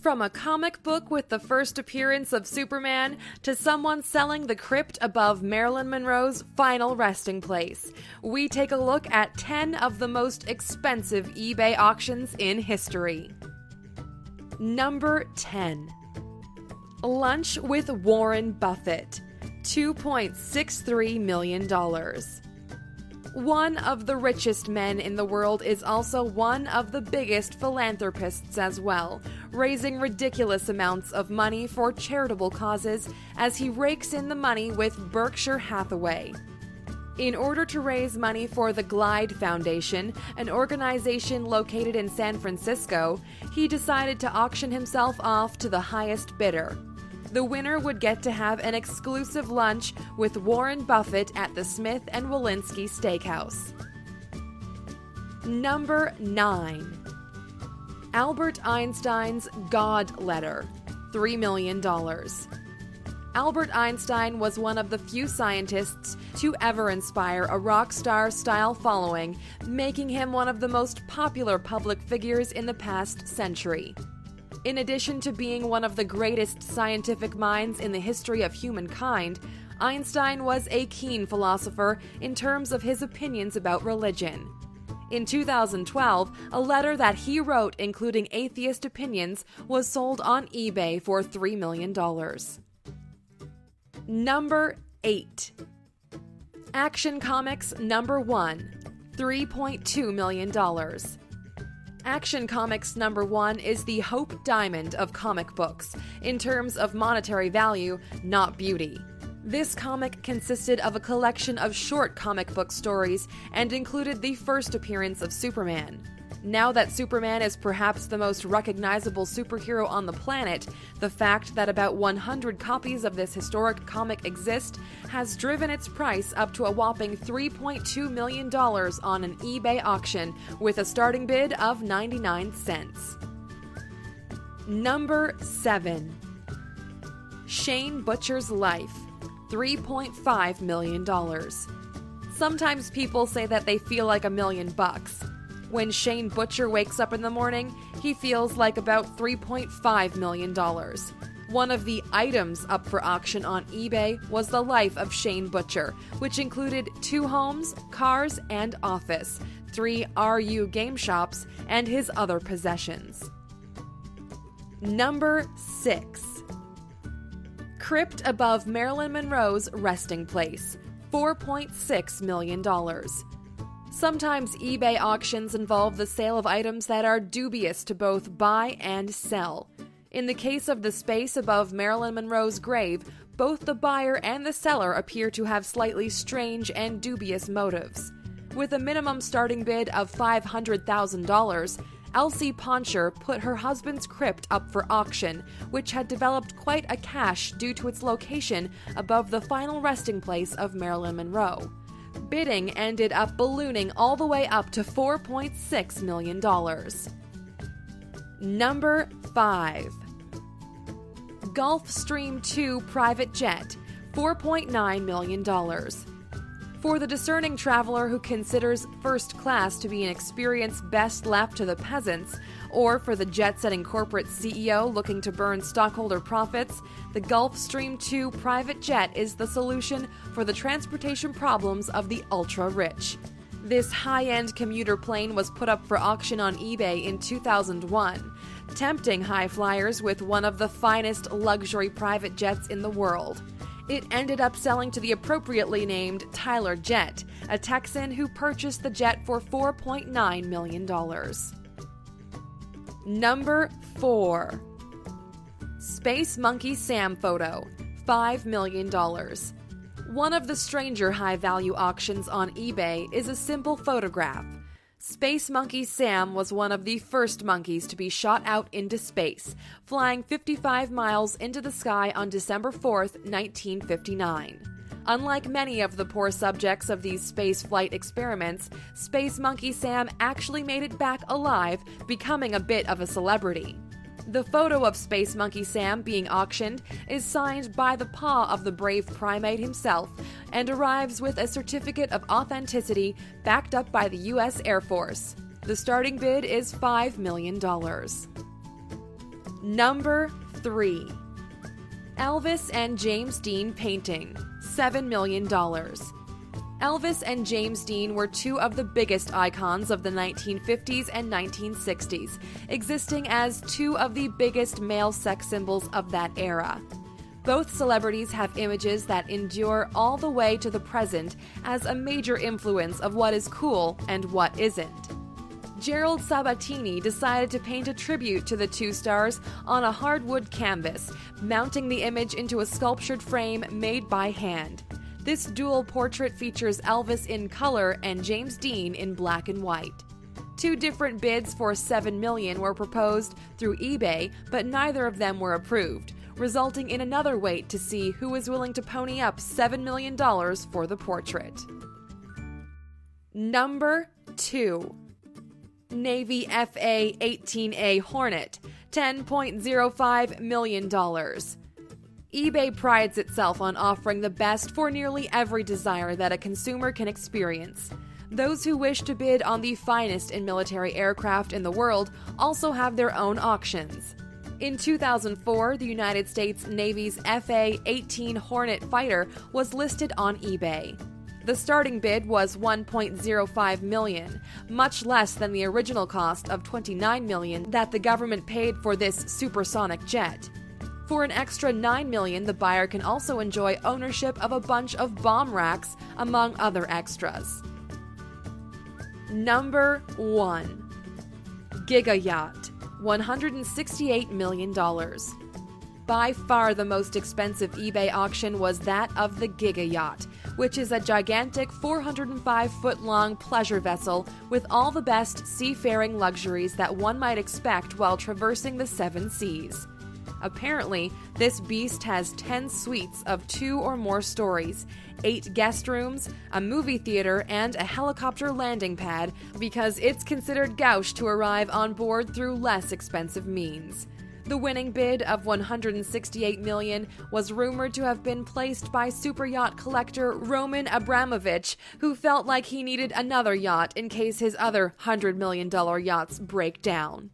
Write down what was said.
From a comic book with the first appearance of Superman to someone selling the crypt above Marilyn Monroe's final resting place, we take a look at 10 of the most expensive eBay auctions in history. Number 10. Lunch with Warren Buffett, $2.63 million. One of the richest men in the world is also one of the biggest philanthropists as well, raising ridiculous amounts of money for charitable causes as he rakes in the money with Berkshire Hathaway. In order to raise money for the Glide Foundation, an organization located in San Francisco, he decided to auction himself off to the highest bidder. The winner would get to have an exclusive lunch with Warren Buffett at the Smith & Wollensky Steakhouse. Number 9. Albert Einstein's God Letter, $3 million. Albert Einstein was one of the few scientists to ever inspire a rock star-style following, making him one of the most popular public figures in the past century. In addition to being one of the greatest scientific minds in the history of humankind, Einstein was a keen philosopher in terms of his opinions about religion. In 2012, a letter that he wrote including atheist opinions was sold on eBay for $3 million. Number 8. Action Comics number 1, $3.2 million. Action Comics number 1 is the Hope Diamond of comic books, in terms of monetary value, not beauty. This comic consisted of a collection of short comic book stories and included the first appearance of Superman. Now that Superman is perhaps the most recognizable superhero on the planet, the fact that about 100 copies of this historic comic exist has driven its price up to a whopping $3.2 million on an eBay auction with a starting bid of 99 cents. Number 7. Shane Butcher's Life, $3.5 million. Sometimes people say that they feel like $1 million. When Shane Butcher wakes up in the morning, he feels like about $3.5 million. One of the items up for auction on eBay was the life of Shane Butcher, which included 2 homes, cars, and office, 3 RU game shops, and his other possessions. Number 6. Crypt above Marilyn Monroe's resting place, $4.6 million. Sometimes eBay auctions involve the sale of items that are dubious to both buy and sell. In the case of the space above Marilyn Monroe's grave, both the buyer and the seller appear to have slightly strange and dubious motives. With a minimum starting bid of $500,000, Elsie Poncher put her husband's crypt up for auction, which had developed quite a cache due to its location above the final resting place of Marilyn Monroe. Bidding ended up ballooning all the way up to $4.6 million. Number 5. Gulfstream 2 private jet, $4.9 million. For the discerning traveler who considers first class to be an experience best left to the peasants, or for the jet-setting corporate CEO looking to burn stockholder profits, the Gulfstream 2 private jet is the solution for the transportation problems of the ultra-rich. This high-end commuter plane was put up for auction on eBay in 2001, tempting high flyers with one of the finest luxury private jets in the world. It ended up selling to the appropriately named Tyler Jet, a Texan who purchased the jet for $4.9 million. Number 4. Space Monkey Sam photo, $5 million. One of the stranger high-value auctions on eBay is a simple photograph. Space Monkey Sam was one of the first monkeys to be shot out into space, flying 55 miles into the sky on December 4th, 1959. Unlike many of the poor subjects of these space flight experiments, Space Monkey Sam actually made it back alive, becoming a bit of a celebrity. The photo of Space Monkey Sam being auctioned is signed by the paw of the brave primate himself and arrives with a certificate of authenticity backed up by the U.S. Air Force. The starting bid is $5 million. Number 3. Elvis and James Dean painting, $7 million. Elvis and James Dean were two of the biggest icons of the 1950s and 1960s, existing as two of the biggest male sex symbols of that era. Both celebrities have images that endure all the way to the present as a major influence of what is cool and what isn't. Gerald Sabatini decided to paint a tribute to the two stars on a hardwood canvas, mounting the image into a sculptured frame made by hand. This dual portrait features Elvis in color and James Dean in black and white. Two different bids for $7 million were proposed through eBay, but neither of them were approved, resulting in another wait to see who was willing to pony up $7 million for the portrait. Number 2. Navy FA-18A Hornet, $10.05 million. eBay prides itself on offering the best for nearly every desire that a consumer can experience. Those who wish to bid on the finest in military aircraft in the world also have their own auctions. In 2004, the United States Navy's FA-18 Hornet fighter was listed on eBay. The starting bid was $1.05 million, much less than the original cost of $29 million that the government paid for this supersonic jet. For an extra $9 million, the buyer can also enjoy ownership of a bunch of bomb racks, among other extras. Number 1. Gigayacht, $168 million. By far the most expensive eBay auction was that of the Gigayacht, which is a gigantic 405-foot-long pleasure vessel with all the best seafaring luxuries that one might expect while traversing the 7 seas. Apparently, this beast has 10 suites of 2 or more stories, 8 guest rooms, a movie theater, and a helicopter landing pad because it's considered gauche to arrive on board through less expensive means. The winning bid of $168 million was rumored to have been placed by superyacht collector Roman Abramovich, who felt like he needed another yacht in case his other $100 million yachts break down.